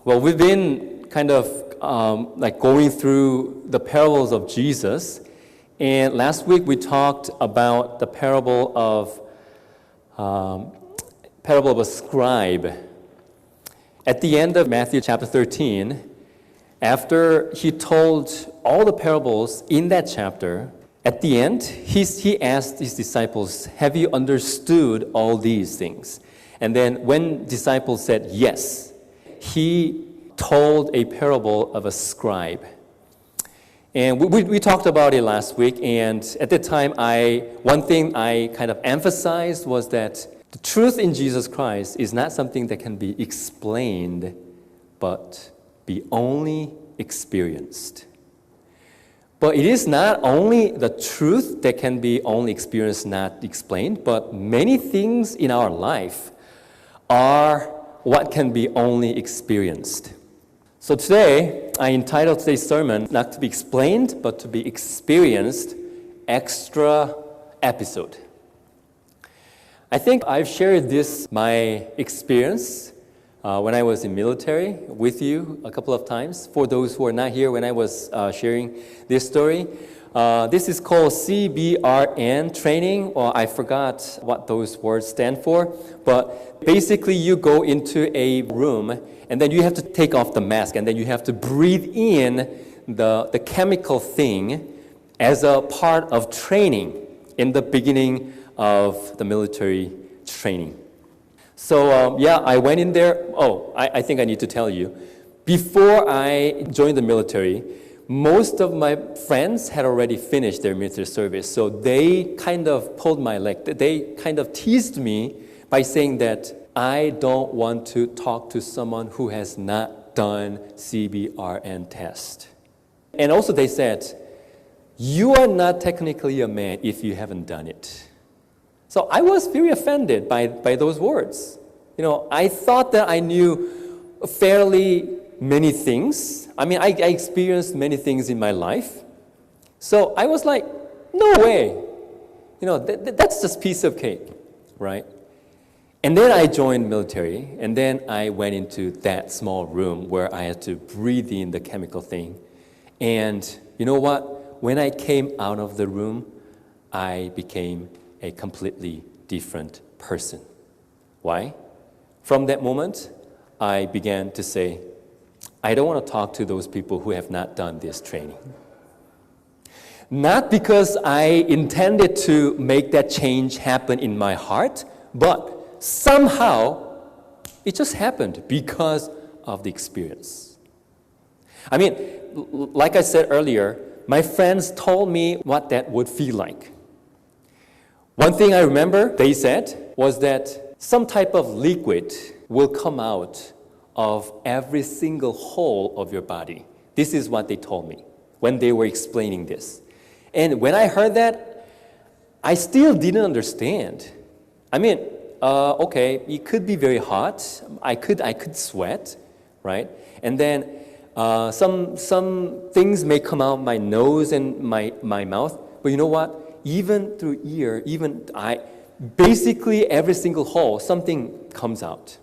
Well, we've been kind of like going through the parables of Jesus, and last week we talked about the parable of a scribe. At the end of Matthew chapter 13, after he told all the parables in that chapter, at the end, he asked his disciples, "Have you understood all these things?" And then when disciples said yes, he told a parable of a scribe. And we talked about it last week, and at the time, one thing I kind of emphasized was that the truth in Jesus Christ is not something that can be explained, but be only experienced. But it is not only the truth that can be only experienced, not explained, but many things in our life are what can be only experienced. So today, I entitled today's sermon, not to be explained, but to be experienced, extra episode. I think I've shared my experience when I was in military with you a couple of times. For those who are not here when I was sharing this story, this is called Cbrn Training, or I forgot what those words stand for, but basically you go into a room and then you have to take off the mask and then you have to breathe in the chemical thing as a part of training in the beginning of the military training. So I went in there. I think I need to tell you. Before I joined the military, most of my friends had already finished their military service. So they kind of pulled my leg. They kind of teased me by saying that I don't want to talk to someone who has not done Cbrn test. And also they said, you are not technically a man if you haven't done it. So I was very offended by those words. You know, I thought that I knew fairly many things. I mean, I experienced many things in my life. So I was like, no way. You know, that's just piece of cake, right? And then I joined military, and then I went into that small room where I had to breathe in the chemical thing. And you know what? When I came out of the room, I became a completely different person. Why? From that moment, I began to say, I don't want to talk to those people who have not done this training. Not because I intended to make that change happen in my heart, but somehow it just happened because of the experience. I mean, like I said earlier, my friends told me what that would feel like. One thing I remember they said was that some type of liquid will come out of every single hole of your body. This is what they told me when they were explaining this. And when I heard that, I still didn't understand. I mean, okay, it could be very hot. I could sweat, right? And then some things may come out my nose and my mouth. But you know what? Even through ear, basically every single hole, something comes out.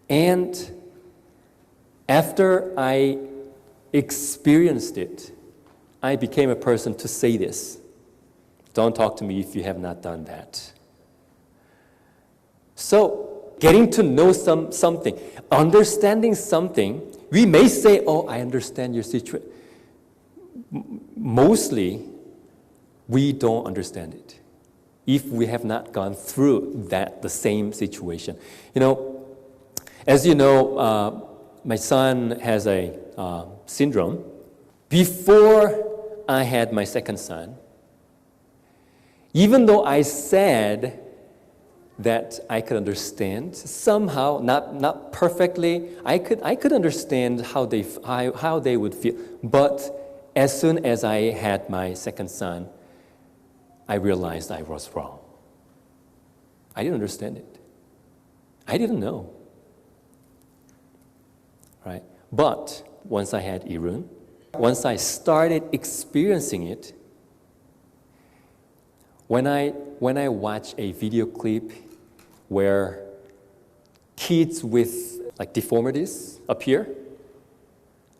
And after I experienced it, I became a person to say this. Don't talk to me if you have not done that. So, getting to know something, understanding something, we may say, I understand your situation. Mostly, we don't understand it if we have not gone through the same situation. You know, as you know, my son has a syndrome. Before I had my second son, even though I said that I could understand somehow, not perfectly, I could understand how they would feel. But as soon as I had my second son, I realized I was wrong. I didn't understand it. I didn't know. Right? But once I had Irun, once I started experiencing it, when I watch a video clip where kids with like deformities appear?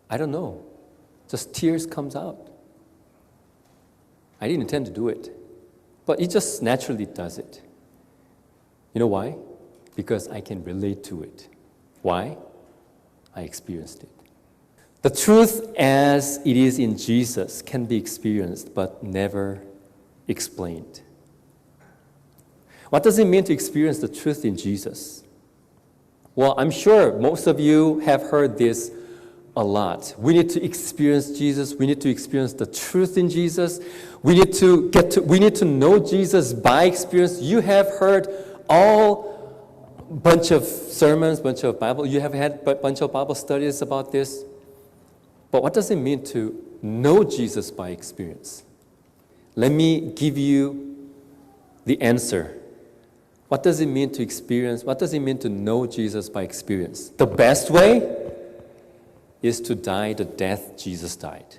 I don't know. Just tears comes out. I didn't intend to do it, but it just naturally does it. You know why? Because I can relate to it. Why? I experienced it. The truth as it is in Jesus can be experienced, but never explained. What does it mean to experience the truth in Jesus? Well, I'm sure most of you have heard this a lot. We need to experience Jesus. We need to experience the truth in Jesus. We need to know Jesus by experience. You have heard bunch of sermons, bunch of Bible. You have had a bunch of Bible studies about this. But what does it mean to know Jesus by experience? Let me give you the answer. What does it mean to experience? What does it mean to know Jesus by experience? The best way is to die the death Jesus died.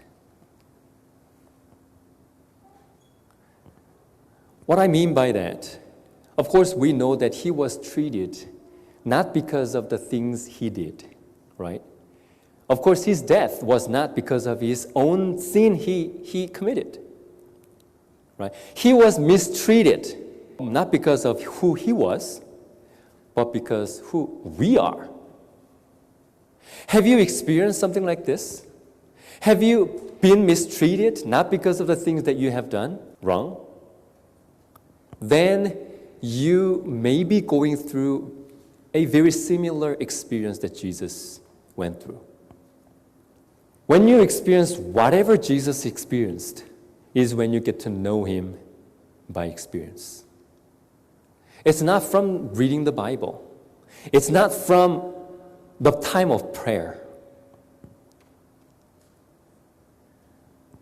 What I mean by that, of course, we know that he was treated not because of the things he did, right? Of course, his death was not because of his own sin he committed, right? He was mistreated, not because of who he was, but because who we are. Have you experienced something like this? Have you been mistreated not because of the things that you have done wrong? Then you may be going through a very similar experience that Jesus went through. When you experience whatever Jesus experienced is when you get to know him by experience. It's not from reading the Bible. It's not from the time of prayer.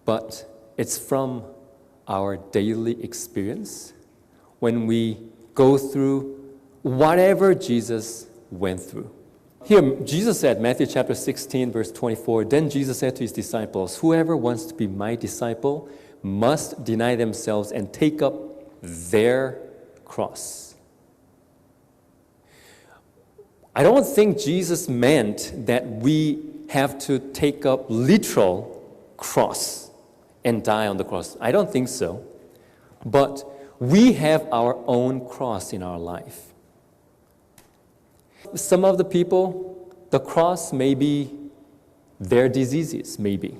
But it's from our daily experience when we go through whatever Jesus went through. Here, Jesus said, Matthew chapter 16, verse 24, then Jesus said to his disciples, whoever wants to be my disciple must deny themselves and take up their cross. I don't think Jesus meant that we have to take up literal cross and die on the cross. I don't think so. But we have our own cross in our life. Some of the people, the cross may be their diseases, maybe.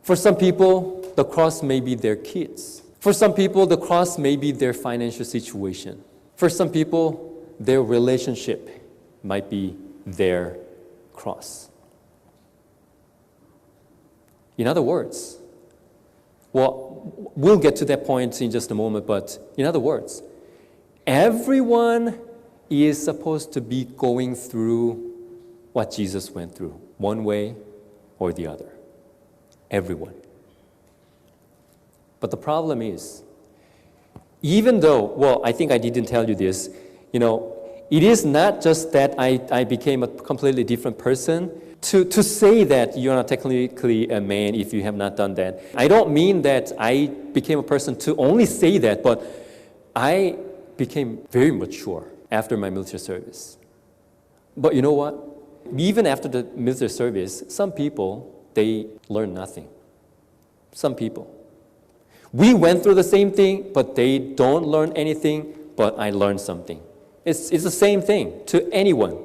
For some people, the cross may be their kids. For some people, the cross may be their financial situation. For some people, their relationship might be their cross. In other words, well, we'll get to that point in just a moment, but in other words, everyone is supposed to be going through what Jesus went through, one way or the other. Everyone. But the problem is, even though, well, I think I didn't tell you this, it is not just that I became a completely different person. To say that you're not technically a man if you have not done that. I don't mean that I became a person to only say that, but I became very mature after my military service. But you know what? Even after the military service, some people, they learn nothing. Some people. We went through the same thing, but they don't learn anything, but I learned something. It's the same thing to anyone.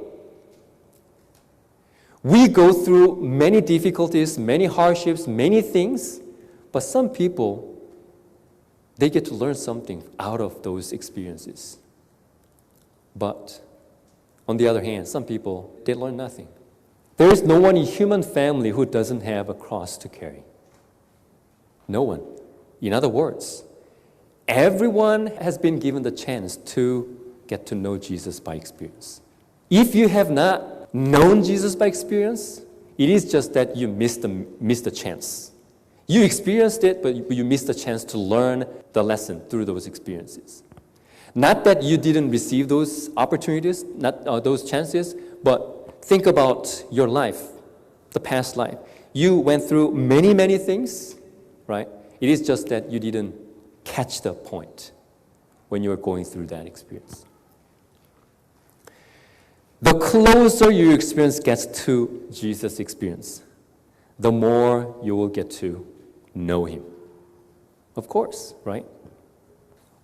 We go through many difficulties, many hardships, many things, but some people, they get to learn something out of those experiences. But on the other hand, some people, they learn nothing. There is no one in human family who doesn't have a cross to carry. No one. In other words, everyone has been given the chance to get to know Jesus by experience. If you have not known Jesus by experience, it is just that you missed the chance. You experienced it, but you missed the chance to learn the lesson through those experiences. Not that you didn't receive those opportunities, not those chances, but think about your life, the past life. You went through many, many things, right? It is just that you didn't catch the point when you were going through that experience. the closer your experience gets to Jesus' experience, the more you will get to know him. Of course, right?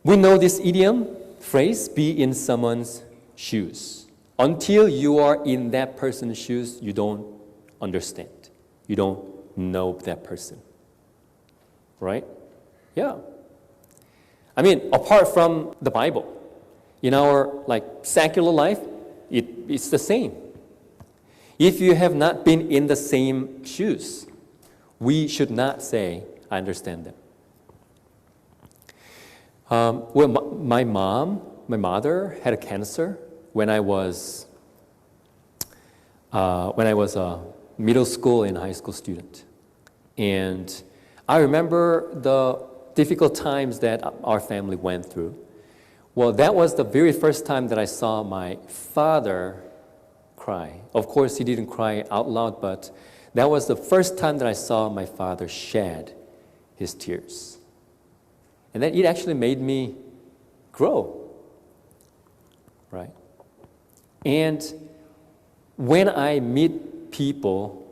We know this idiom phrase, be in someone's shoes. Until you are in that person's shoes, you don't understand. You don't know that person. Right? Yeah. I mean, apart from the Bible, in our secular life, it's the same. If you have not been in the same shoes, we should not say, I understand them. Well, my mother had a cancer when I was a middle school and high school student. And I remember the difficult times that our family went through. Well, that was the very first time that I saw my father cry. Of course, he didn't cry out loud, but that was the first time that I saw my father shed his tears. And then it actually made me grow, right? And when I meet people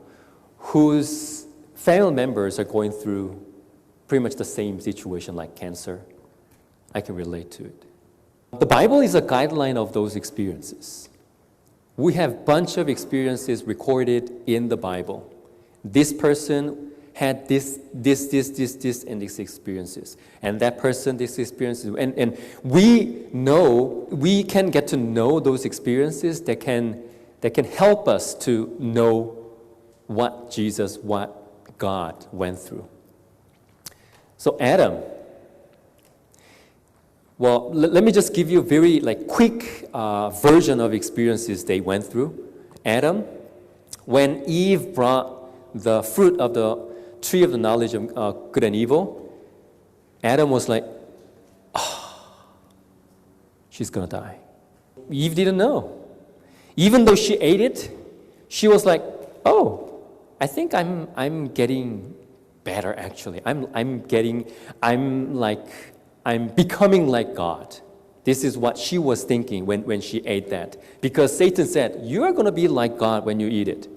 whose family members are going through pretty much the same situation like cancer, I can relate to it. The Bible is a guideline of those experiences. We have a bunch of experiences recorded in the Bible. This person had this, and these experiences. And that person, this experience. And we can get to know those experiences that can help us to know what God went through. So Adam, well, let me just give you a very quick version of experiences they went through. Adam, when Eve brought the fruit of the tree of the knowledge of good and evil, Adam was like, she's gonna die. Eve didn't know. Even though she ate it, she was like, I think I'm getting better actually. I'm becoming like God. This is what she was thinking when she ate that. Because Satan said, you are gonna be like God when you eat it.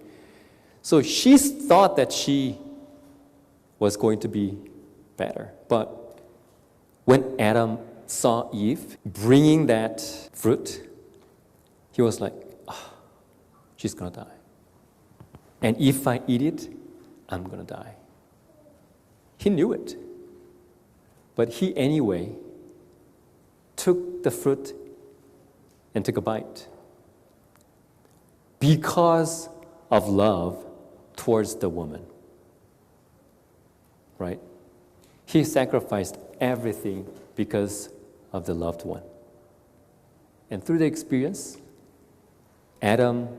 So she thought that she was going to be better. But when Adam saw Eve bringing that fruit, he was like, she's going to die. And if I eat it, I'm going to die. He knew it. But he anyway took the fruit and took a bite because of love towards the woman. Right? He sacrificed everything because of the loved one. And through the experience, Adam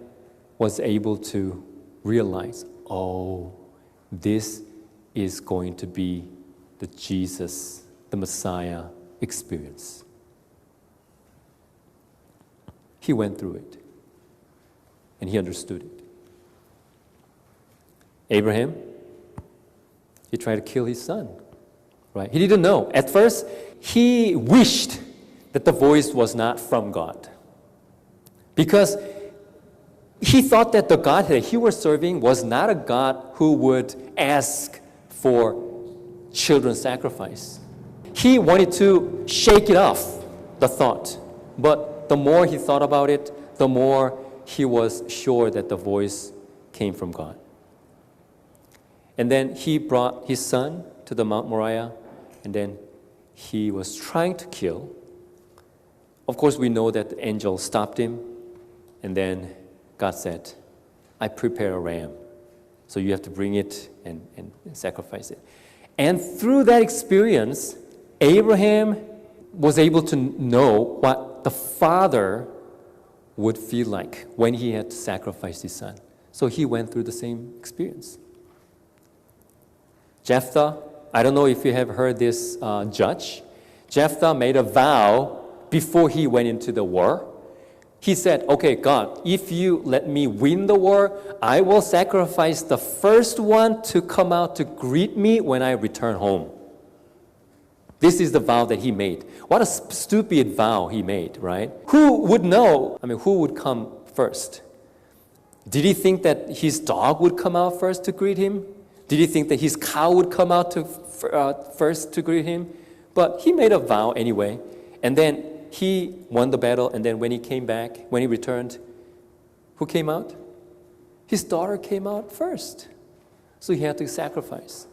was able to realize, this is going to be the Jesus, the Messiah experience. He went through it, and he understood it. Abraham, he tried to kill his son, right? He didn't know. At first, he wished that the voice was not from God, because he thought that the God that he was serving was not a God who would ask for children's sacrifice. He wanted to shake it off, the thought. But the more he thought about it, the more he was sure that the voice came from God. And then he brought his son to the Mount Moriah, and then he was trying to kill. Of course, we know that the angel stopped him, and then God said, I prepare a ram, so you have to bring it and sacrifice it. And through that experience, Abraham was able to know what the father would feel like when he had to sacrifice his son. So he went through the same experience. Jephthah, I don't know if you have heard this judge. Jephthah made a vow before he went into the war. He said, okay, God, if you let me win the war, I will sacrifice the first one to come out to greet me when I return home. This is the vow that he made. What a stupid vow he made, right? Who would know? Who would come first? Did he think that his dog would come out first to greet him? Did he think that his cow would come out first to greet him? But he made a vow anyway. And then he won the battle. And then when he came back, when he returned, who came out? His daughter came out first. So he had to sacrifice.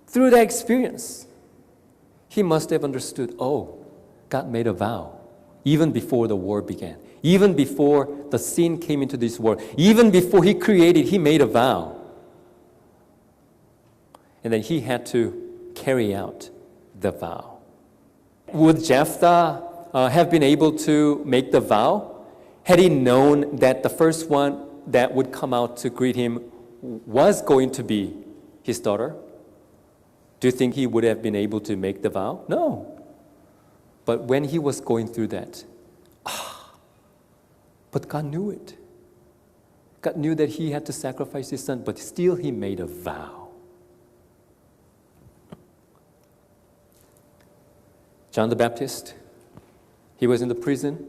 Through that experience, he must have understood, oh, God made a vow even before the war began. Even before the sin came into this world. Even before he created, he made a vow. And then he had to carry out the vow. Would Jephthah have been able to make the vow had he known that the first one that would come out to greet him was going to be his daughter? Do you think he would have been able to make the vow? No. But when he was going through that, but God knew it. God knew that he had to sacrifice his son, but still he made a vow. John the Baptist, he was in the prison,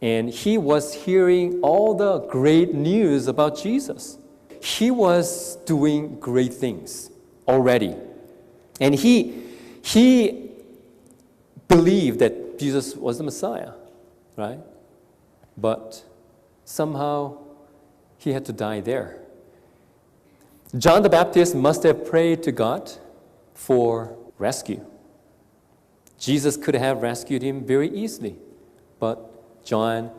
and he was hearing all the great news about Jesus. He was doing great things already. And he believed that Jesus was the Messiah, right? But somehow he had to die there. John the Baptist must have prayed to God for rescue. Jesus could have rescued him very easily, but John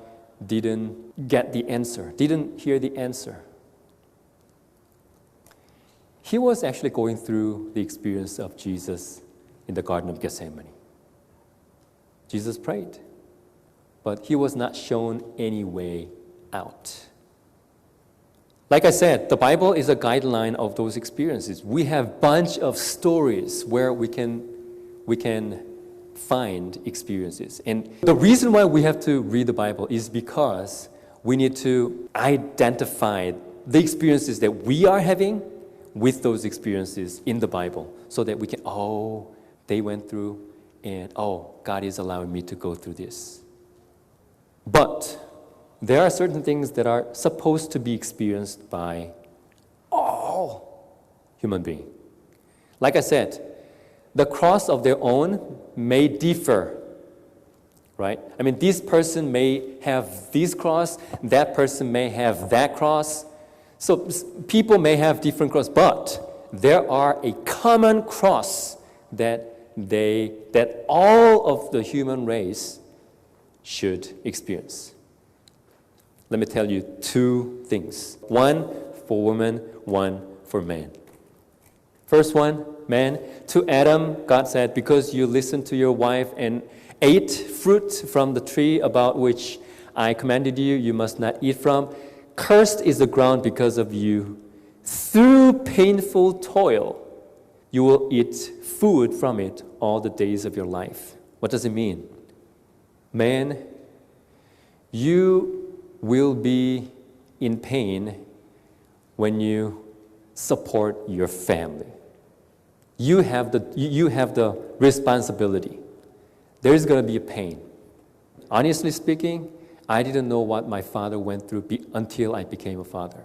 didn't get the answer, didn't hear the answer. He was actually going through the experience of Jesus in the Garden of Gethsemane. Jesus prayed, but he was not shown any way out. Like I said, the Bible is a guideline of those experiences. We have a bunch of stories where we can find experiences. And the reason why we have to read the Bible is because we need to identify the experiences that we are having with those experiences in the Bible so that we can, they went through and, God is allowing me to go through this. But there are certain things that are supposed to be experienced by all human beings. Like I said, the cross of their own may differ, right? I mean, this person may have this cross, that person may have that cross. So people may have different crosses, but there are a common cross that all of the human race should experience. Let me tell you two things. One for women, one for men. First one, man, to Adam, God said, because you listened to your wife and ate fruit from the tree about which I commanded you, you must not eat from. Cursed is the ground because of you. Through painful toil, you will eat food from it all the days of your life. What does it mean? Man, you will be in pain when you support your family. You have the responsibility. There is going to be a pain. Honestly speaking, I didn't know what my father went through until I became a father.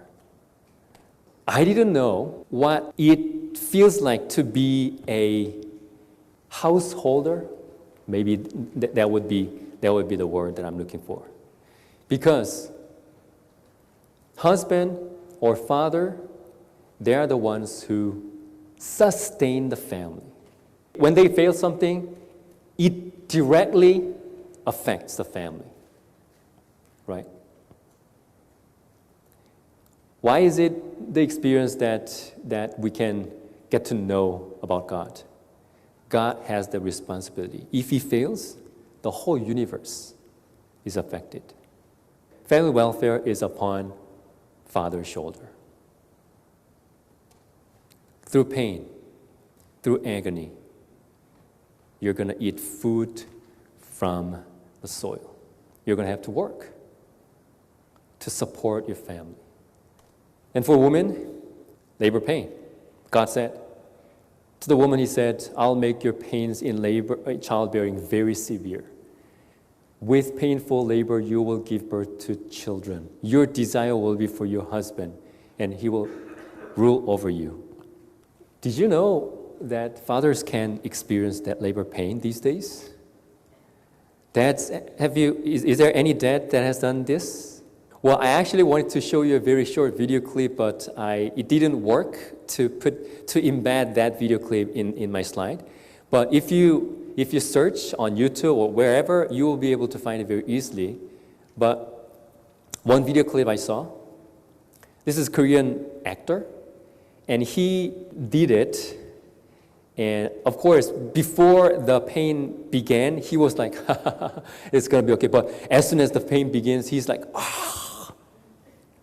I didn't know what it feels like to be a householder. Maybe that would be the word that I'm looking for. Because husband or father, they are the ones who sustain the family. When they fail something, it directly affects the family. Right? Why is it the experience that we can get to know about God? God has the responsibility. If he fails, the whole universe is affected. Family welfare is upon father's shoulder. Through pain, through agony, you're going to eat food from the soil. You're going to have to work to support your family. And for women, labor pain. God said to the woman, he said, I'll make your pains in labor, childbearing very severe. With painful labor, you will give birth to children. Your desire will be for your husband, and he will rule over you. Did you know that fathers can experience that labor pain these days? Dads, is there any dad that has done this? Well, I actually wanted to show you a very short video clip, but it didn't work to embed that video clip in my slide. But if you search on YouTube or wherever, you will be able to find it very easily. But one video clip I saw, this is a Korean actor, and he did it. And of course, before the pain began, he was like, it's going to be okay. But as soon as the pain begins, he's like,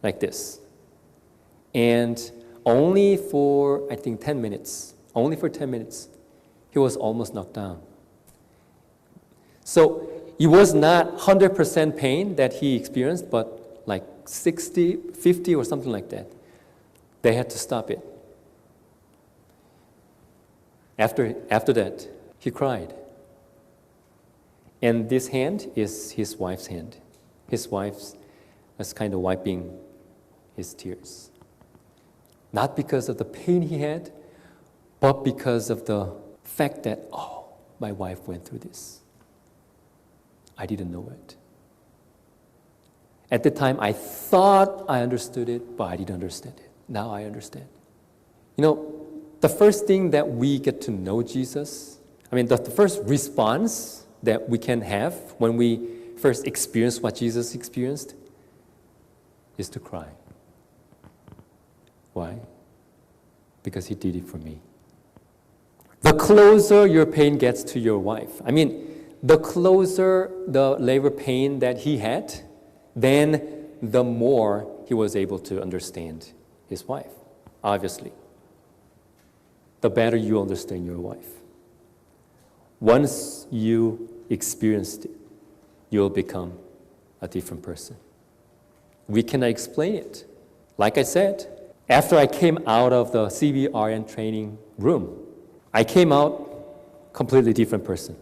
like this. And only for, I think, 10 minutes, he was almost knocked down. So it was not 100% pain that he experienced, but like 60, 50 or something like that. They had to stop it. After that, he cried. And this hand is his wife's hand. His wife's was kind of wiping his tears. Not because of the pain he had, but because of the fact that, my wife went through this. I didn't know it. At the time, I thought I understood it, but I didn't understand it. Now I understand. The first thing that we get to know Jesus, the first response that we can have when we first experience what Jesus experienced is to cry. Why? Because he did it for me. The closer your pain gets to your wife, the closer the labor pain that he had, then the more he was able to understand his wife, obviously. The better you understand your wife. Once you experienced it, you'll become a different person. We cannot explain it. Like I said, after I came out of the Cbrn Training room, I came out completely different person.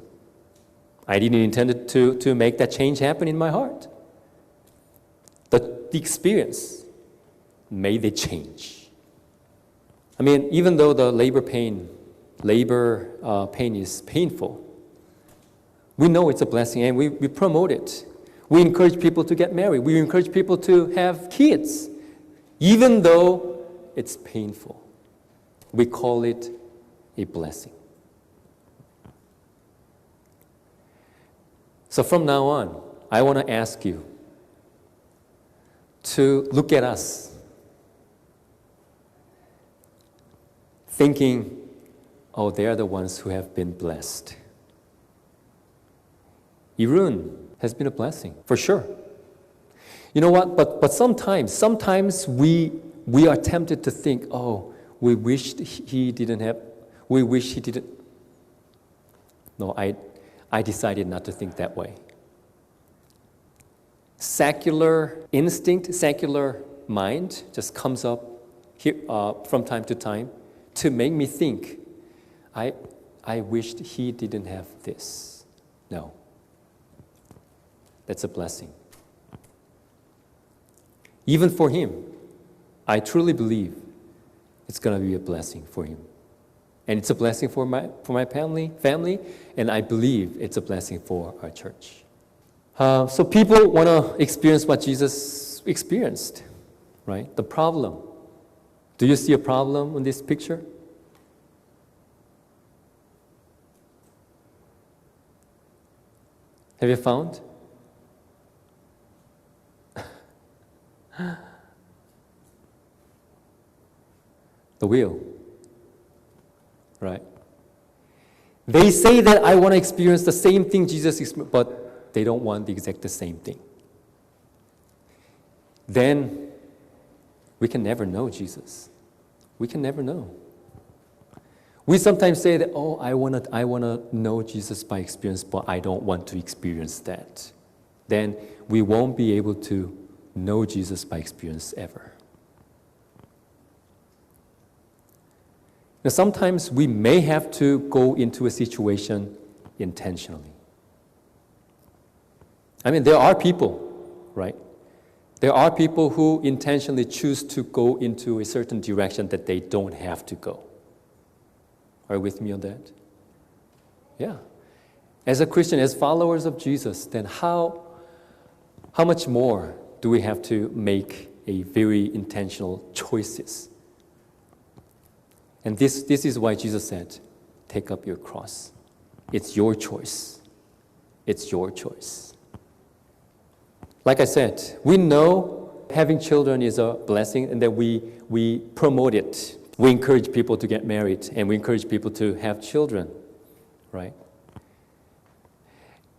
I didn't intend to make that change happen in my heart. The experience made the change. Even though the labor pain is painful, we know it's a blessing and we promote it. We encourage people to get married. We encourage people to have kids, even though it's painful. We call it a blessing. So from now on, I want to ask you to look at us thinking, they are the ones who have been blessed. Irun has been a blessing, for sure. You know what? But sometimes we are tempted to think, we wish he didn't. No, I decided not to think that way. Secular instinct, secular mind just comes up here, from time to time to make me think, I wished he didn't have this. No. That's a blessing. Even for him, I truly believe it's going to be a blessing for him. And it's a blessing for my family, and I believe it's a blessing for our church. So people want to experience what Jesus experienced, right? The problem. Do you see a problem in this picture? Have you found? The wheel, right? They say that I want to experience the same thing Jesus experienced, but they don't want the exact same thing. Then we can never know Jesus. We can never know. We sometimes say that, I want to know Jesus by experience, but I don't want to experience that. Then we won't be able to know Jesus by experience ever. Now, sometimes we may have to go into a situation intentionally. I mean, there are people, right? There are people who intentionally choose to go into a certain direction that they don't have to go. Are you with me on that? Yeah. As a Christian, as followers of Jesus, then how much more do we have to make a very intentional choices? And this is why Jesus said, take up your cross. It's your choice. It's your choice. Like I said, we know having children is a blessing and that we promote it. We encourage people to get married and we encourage people to have children, right?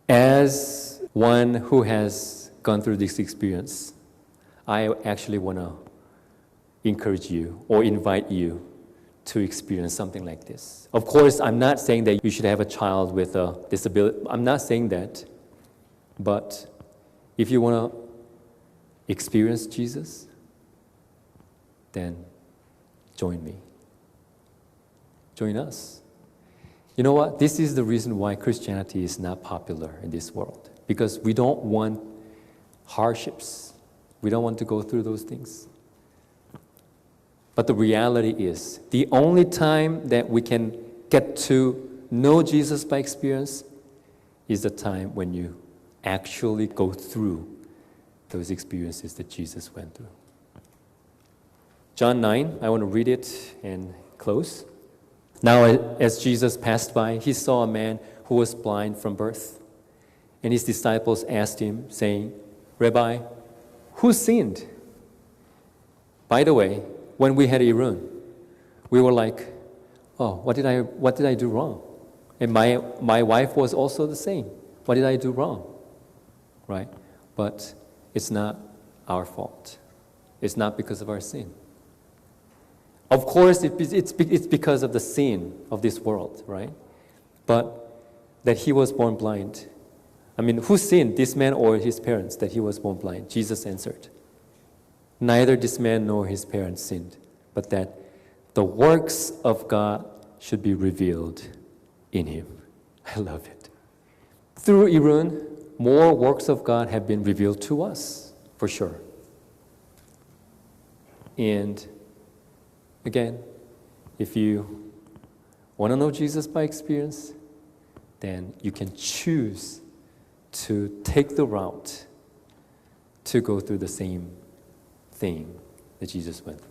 As one who has gone through this experience, I actually want to encourage you or invite you to experience something like this. Of course, I'm not saying that you should have a child with a disability. I'm not saying that. But if you want to experience Jesus, then join me. Join us. You know what? This is the reason why Christianity is not popular in this world. Because we don't want hardships. We don't want to go through those things. But the reality is, the only time that we can get to know Jesus by experience is the time when you actually go through those experiences that Jesus went through. John 9, I want to read it and close. Now, as Jesus passed by, he saw a man who was blind from birth. And his disciples asked him, saying, Rabbi, who sinned? By the way, when we had Arun, we were like, oh, what did I do wrong? And my wife was also the same. What did I do wrong? Right? But it's not our fault. It's not because of our sin. Of course, it's because of the sin of this world, right? But that he was born blind. I mean, who sinned, this man or his parents, that he was born blind? Jesus answered, neither this man nor his parents sinned, but that the works of God should be revealed in him. I love it. Through Arun, more works of God have been revealed to us, for sure. And again, if you want to know Jesus by experience, then you can choose to take the route to go through the same thing that Jesus went through.